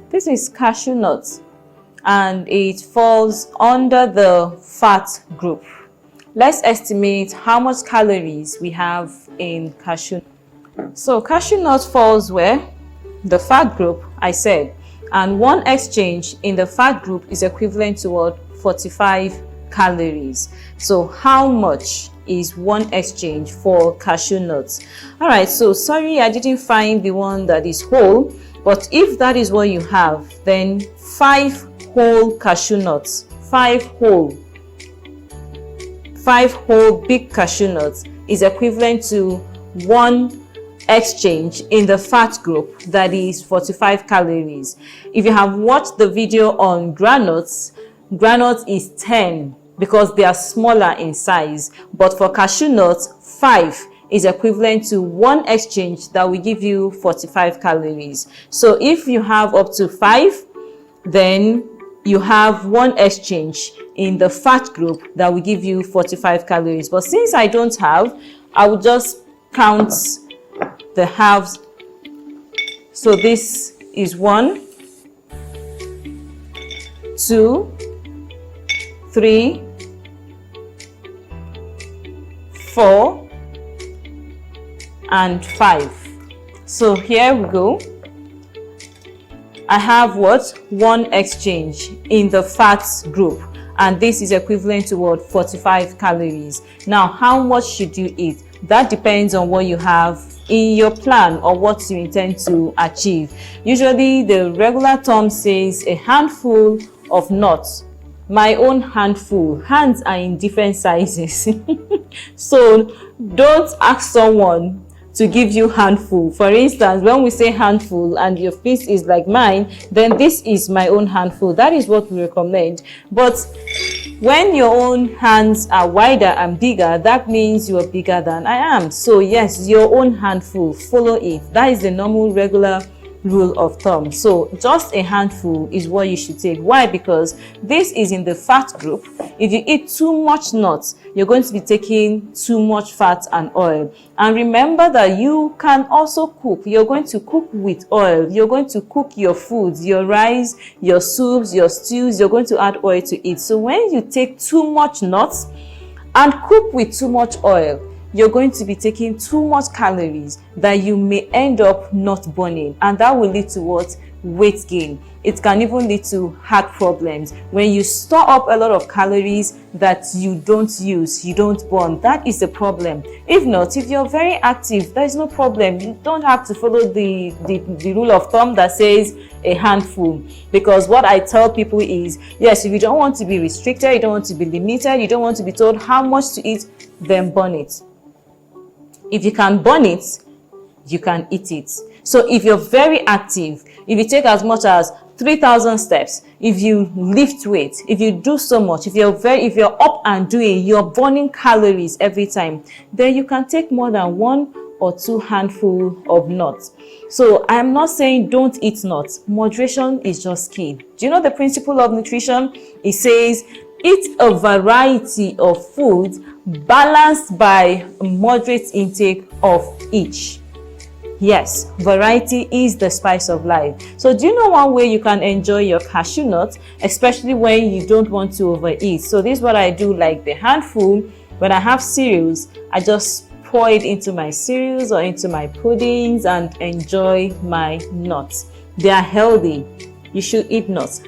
This is cashew nuts, and it falls under the fat group. Let's estimate how much calories we have in cashew. So cashew nut falls where? The fat group, I said. And one exchange in the fat group is equivalent to what? 45 calories. So how much is one exchange for cashew nuts? All right, so sorry I didn't find the one that is whole, but if that is what you have, then 5 whole cashew nuts, 5 whole big cashew nuts is equivalent to one exchange in the fat group, that is 45 calories. If you have watched the video on granules is 10 because they are smaller in size, but for cashew nuts 5 is equivalent to one exchange that will give you 45 calories. So if you have up to 5, then you have one exchange in the fat group that will give you 45 calories. But since I don't have, I will just count the halves. So this is 1, 2, 3, 4, and 5. So here we go. I have what? One exchange in the fats group, and this is equivalent to what? 45 calories. Now, how much should you eat? That depends on what you have in your plan or what you intend to achieve. Usually the regular term says a handful of nuts. My own handful. Hands are in different sizes. So don't ask someone to give you handful. For instance, when we say handful and your fist is like mine, then this is my own handful. That is what we recommend. But when your own hands are wider and bigger, that means you are bigger than I am. So yes, your own handful, follow it. That is the normal regular rule of thumb. So just a handful is what you should take. Why? Because this is in the fat group. If you eat too much nuts, you're going to be taking too much fat and oil. And remember that you can also cook. You're going to cook with oil. You're going to cook your foods, your rice, your soups, your stews. You're going to add oil to it. So when you take too much nuts and cook with too much oil, you're going to be taking too much calories that you may end up not burning, and that will lead to what? Weight gain. It can even lead to heart problems. When you store up a lot of calories that you don't use, you don't burn, that is the problem. If not, if you're very active, there is no problem. You don't have to follow the rule of thumb that says a handful, because what I tell people is, yes, if you don't want to be restricted, you don't want to be limited, you don't want to be told how much to eat, then burn it. If you can burn it, you can eat it. So if you're very active, if you take as much as 3,000 steps, if you lift weight, if you do so much, if you're up and doing, you're burning calories every time, then you can take more than 1 or 2 handful of nuts. So I'm not saying don't eat nuts. Moderation is just key. Do you know the principle of nutrition? It says eat a variety of foods balanced by moderate intake of each. Yes, variety is the spice of life. So do you know one way you can enjoy your cashew nuts, especially when you don't want to overeat? So this is what I do, like the handful. When I have cereals, I just pour it into my cereals or into my puddings and enjoy my nuts. They are healthy. You should eat nuts.